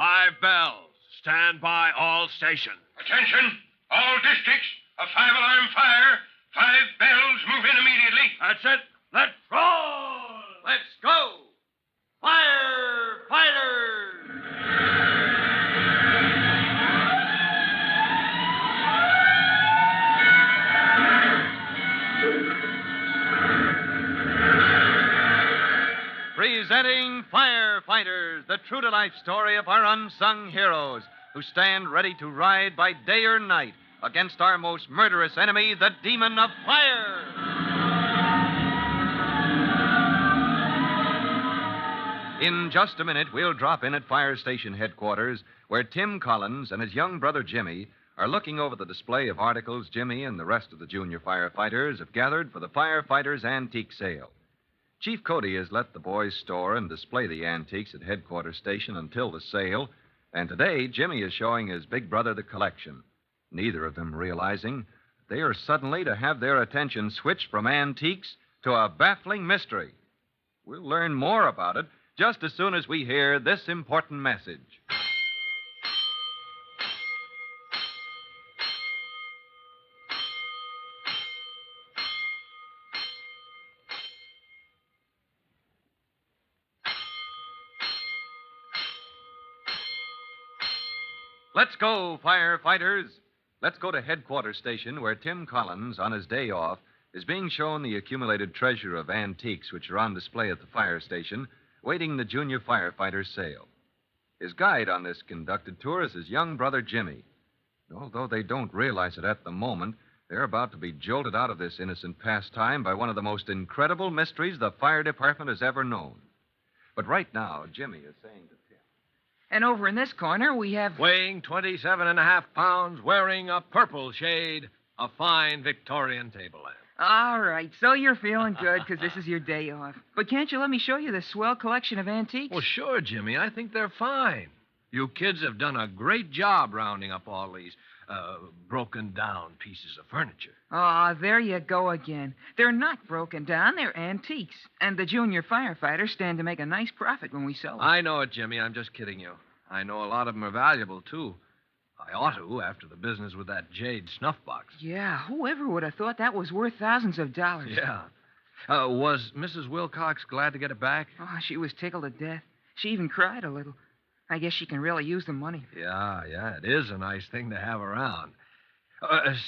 5 bells. Stand by all stations. Attention, all districts. A 5-alarm fire. 5 bells. Move in immediately. That's it. Let's roll. Let's go. Firefighters! Presenting Firefighters, the true-to-life story of our unsung heroes who stand ready to ride by day or night against our most murderous enemy, the demon of fire. In just a minute, we'll drop in at fire station headquarters where Tim Collins and his young brother Jimmy are looking over the display of articles Jimmy and the rest of the junior firefighters have gathered for the Firefighters Antique Sale. Chief Cody has let the boys store and display the antiques at headquarters station until the sale, and today Jimmy is showing his big brother the collection, neither of them realizing they are suddenly to have their attention switched from antiques to a baffling mystery. We'll learn more about it just as soon as we hear this important message. Let's go, firefighters. Let's go to headquarters station where Tim Collins, on his day off, is being shown the accumulated treasure of antiques which are on display at the fire station, waiting the junior firefighter sale. His guide on this conducted tour is his young brother Jimmy. Although they don't realize it at the moment, they're about to be jolted out of this innocent pastime by one of the most incredible mysteries the fire department has ever known. But right now, Jimmy is saying to Tim. And over in this corner, we have... Weighing 27.5 pounds, wearing a purple shade, a fine Victorian table lamp. All right, so you're feeling good because this is your day off. But can't you let me show you this swell collection of antiques? Well, sure, Jimmy. I think they're fine. You kids have done a great job rounding up all these broken down pieces of furniture. Ah, there you go again. They're not broken down, they're antiques. And the junior firefighters stand to make a nice profit when we sell them. I know it, Jimmy. I'm just kidding you. I know a lot of them are valuable, too. I ought to, after the business with that jade snuff box. Yeah, whoever would have thought that was worth thousands of dollars? Yeah. Was Mrs. Wilcox glad to get it back? Oh, she was tickled to death. She even cried a little. I guess she can really use the money. Yeah, it is a nice thing to have around.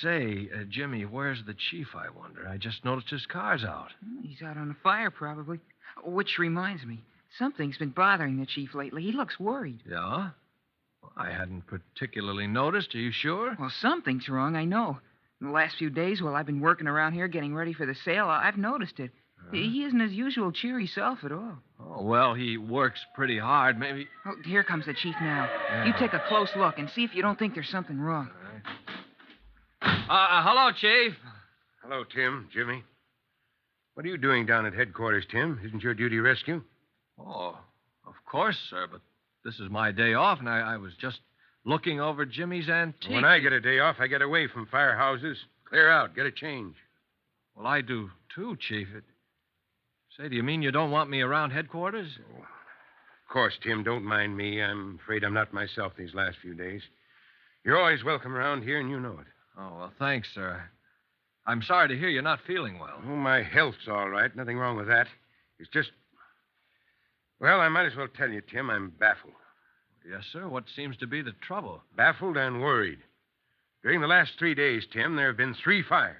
Say, Jimmy, where's the chief, I wonder? I just noticed his car's out. He's out on the fire, probably. Which reminds me, something's been bothering the chief lately. He looks worried. Yeah? Well, I hadn't particularly noticed. Are you sure? Well, something's wrong, I know. In the last few days, while I've been working around here getting ready for the sale, I've noticed it. He isn't his usual cheery self at all. Oh, well, he works pretty hard. Maybe... Oh, here comes the chief now. Yeah. You take a close look and see if you don't think there's something wrong. Hello, Chief. Hello, Tim, Jimmy. What are you doing down at headquarters, Tim? Isn't your duty rescue? Oh, of course, sir, but this is my day off, and I was just looking over Jimmy's antique. When I get a day off, I get away from firehouses. Clear out, get a change. Well, I do, too, Chief. Say, do you mean you don't want me around headquarters? Oh, of course, Tim, don't mind me. I'm afraid I'm not myself these last few days. You're always welcome around here, and you know it. Oh, well, thanks, sir. I'm sorry to hear you're not feeling well. Oh, my health's all right. Nothing wrong with that. It's just... Well, I might as well tell you, Tim, I'm baffled. Yes, sir. What seems to be the trouble? Baffled and worried. During the last 3 days, Tim, there have been 3 fires.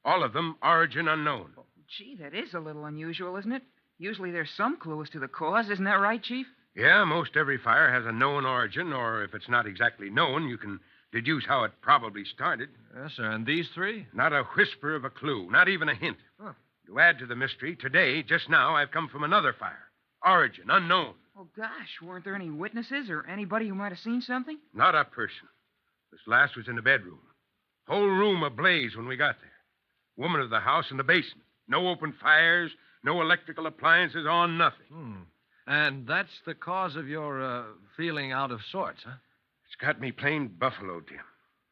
All of them origin unknown. Gee, that is a little unusual, isn't it? Usually there's some clue as to the cause. Isn't that right, Chief? Yeah, most every fire has a known origin, or if it's not exactly known, you can deduce how it probably started. Yes, sir. And these 3? Not a whisper of a clue, not even a hint. Huh. To add to the mystery, today, just now, I've come from another fire. Origin unknown. Oh, gosh, weren't there any witnesses or anybody who might have seen something? Not a person. This last was in the bedroom. Whole room ablaze when we got there. Woman of the house in the basement. No open fires, no electrical appliances on, nothing. And that's the cause of your feeling out of sorts, huh? It's got me plain buffalo, Tim.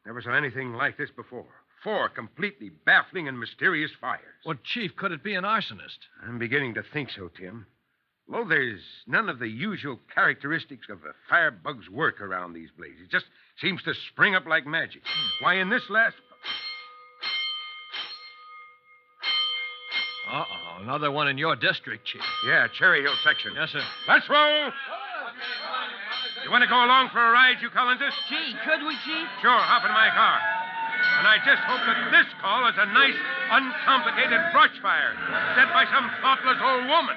Never saw anything like this before. 4 completely baffling and mysterious fires. Well, Chief, could it be an arsonist? I'm beginning to think so, Tim. Well, there's none of the usual characteristics of a firebug's work around these blazes. It just seems to spring up like magic. Why, in this last... Uh-oh, another one in your district, Chief. Yeah, Cherry Hill section. Yes, sir. Let's roll! You want to go along for a ride, you Collinses? Gee, could we, Chief? Sure, hop in my car. And I just hope that this call is a nice, uncomplicated brush fire set by some thoughtless old woman.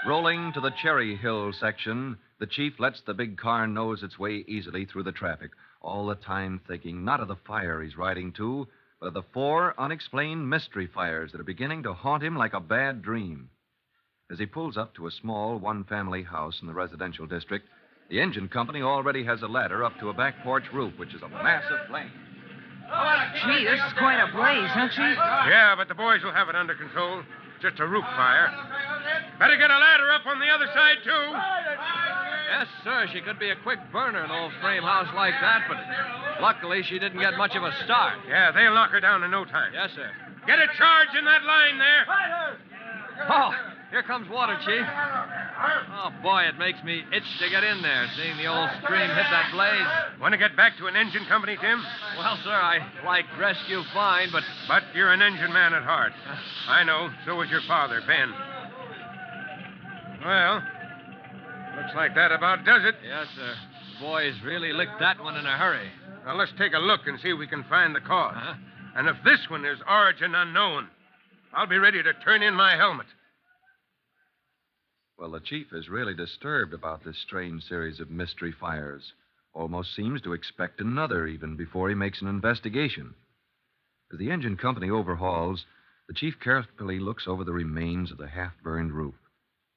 Rolling to the Cherry Hill section, the chief lets the big car nose its way easily through the traffic, all the time thinking not of the fire he's riding to, but of the 4 unexplained mystery fires that are beginning to haunt him like a bad dream. As he pulls up to a small one-family house in the residential district, the engine company already has a ladder up to a back porch roof, which is a massive flame. Gee, this is quite a blaze, huh, Chief? Yeah, but the boys will have it under control. Just a roof fire. Better get a ladder up on the other side, too. Yes, sir. She could be a quick burner, an old frame house like that, but luckily she didn't get much of a start. Yeah, they'll knock her down in no time. Yes, sir. Get a charge in that line there. Oh, here comes water, Chief. Oh, boy, it makes me itch to get in there, seeing the old stream hit that blaze. Want to get back to an engine company, Tim? Well, sir, I like rescue fine, but... But you're an engine man at heart. I know. So was your father, Ben. Well, looks like that about does it. Yes, sir. The boys really licked that one in a hurry. Now, let's take a look and see if we can find the cause. Huh? And if this one is origin unknown, I'll be ready to turn in my helmet. Well, the chief is really disturbed about this strange series of mystery fires. Almost seems to expect another even before he makes an investigation. As the engine company overhauls, the chief carefully looks over the remains of the half-burned roof.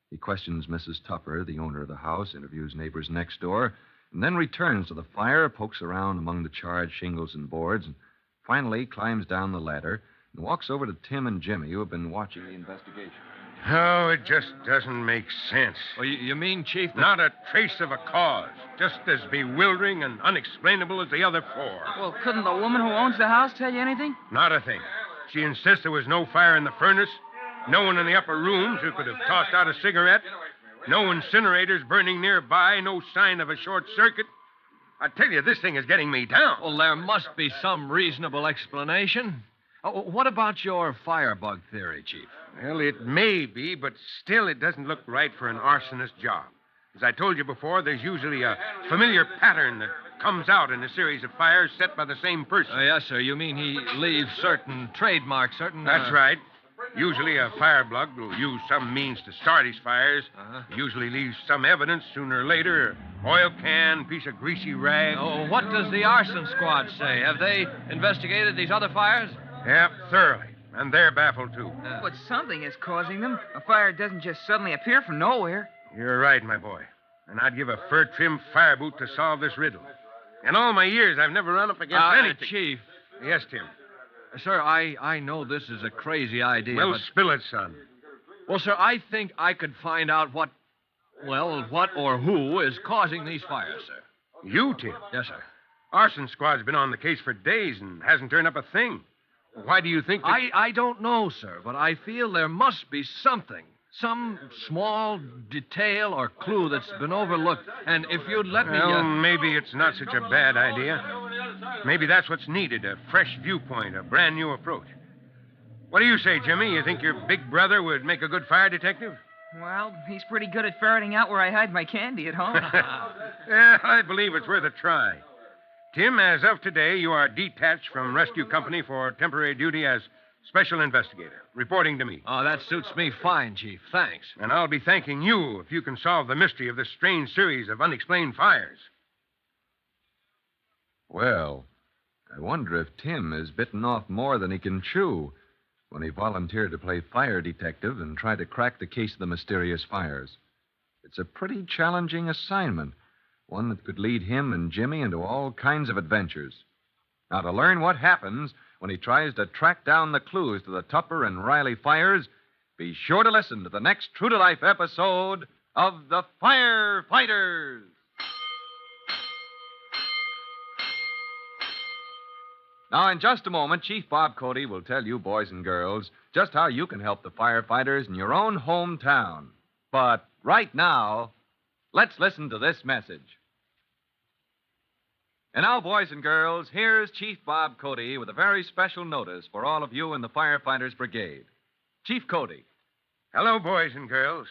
He questions Mrs. Tupper, the owner of the house, interviews neighbors next door, and then returns to the fire, pokes around among the charred shingles and boards, and finally climbs down the ladder and walks over to Tim and Jimmy, who have been watching the investigation. Oh, it just doesn't make sense. Well, you mean, Chief, that... Not a trace of a cause. Just as bewildering and unexplainable as the other 4. Well, couldn't the woman who owns the house tell you anything? Not a thing. She insists there was no fire in the furnace, no one in the upper rooms who could have tossed out a cigarette, no incinerators burning nearby, no sign of a short circuit. I tell you, this thing is getting me down. Well, there must be some reasonable explanation. Oh, what about your firebug theory, Chief? Well, it may be, but still it doesn't look right for an arsonist job. As I told you before, there's usually a familiar pattern that comes out in a series of fires set by the same person. Yes, sir. You mean he leaves certain trademarks, certain... That's right. Usually a firebug will use some means to start his fires. Usually leaves some evidence sooner or later. Oil can, piece of greasy rag. Oh, what does the arson squad say? Have they investigated these other fires? Yep, thoroughly. And they're baffled, too. But something is causing them. A fire doesn't just suddenly appear from nowhere. You're right, my boy. And I'd give a fur-trimmed fire boot to solve this riddle. In all my years, I've never run up against anything. Chief. Yes, Tim. Sir, I know this is a crazy idea, Well, but... spill it, son. Well, sir, I think I could find out what or who is causing these fires, sir. You, Tim? Yes, sir. Arson squad's been on the case for days and hasn't turned up a thing. Why do you think that... I don't know, sir, but I feel there must be something. Some small detail or clue that's been overlooked. And if you'd let me... Well, maybe it's not such a bad idea. Maybe that's what's needed, a fresh viewpoint, a brand new approach. What do you say, Jimmy? You think your big brother would make a good fire detective? Well, he's pretty good at ferreting out where I hide my candy at home. Yeah, I believe it's worth a try. Tim, as of today, you are detached from rescue company for temporary duty as special investigator, reporting to me. Oh, that suits me fine, Chief. Thanks. And I'll be thanking you if you can solve the mystery of this strange series of unexplained fires. Well, I wonder if Tim has bitten off more than he can chew when he volunteered to play fire detective and try to crack the case of the mysterious fires. It's a pretty challenging assignment, one that could lead him and Jimmy into all kinds of adventures. Now, to learn what happens when he tries to track down the clues to the Tupper and Riley fires, be sure to listen to the next true-to-life episode of The Firefighters. Now, in just a moment, Chief Bob Cody will tell you, boys and girls, just how you can help the firefighters in your own hometown. But right now, let's listen to this message. And now, boys and girls, here's Chief Bob Cody with a very special notice for all of you in the Firefighters Brigade. Chief Cody. Hello, boys and girls.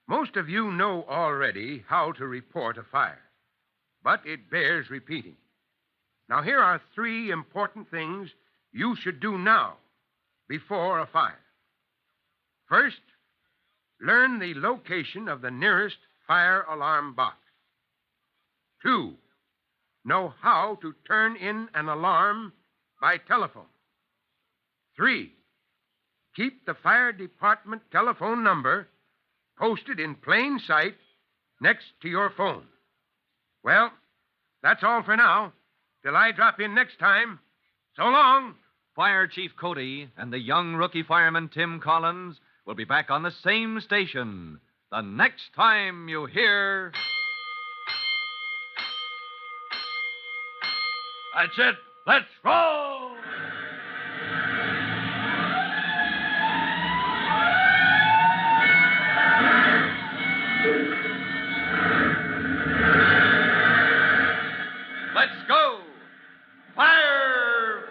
Most of you know already how to report a fire, but it bears repeating. Now, here are 3 important things you should do now before a fire. First, learn the location of the nearest fire alarm box. 2, know how to turn in an alarm by telephone. 3, keep the fire department telephone number posted in plain sight next to your phone. Well, that's all for now. Till I drop in next time. So long. Fire Chief Cody and the young rookie fireman Tim Collins will be back on the same station the next time you hear. That's it. Let's roll! Let's go! Firefighters!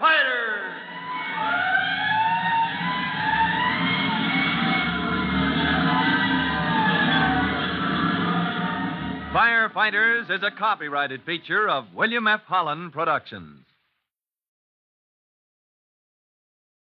Firefighters is a copyrighted feature of William F. Holland Productions.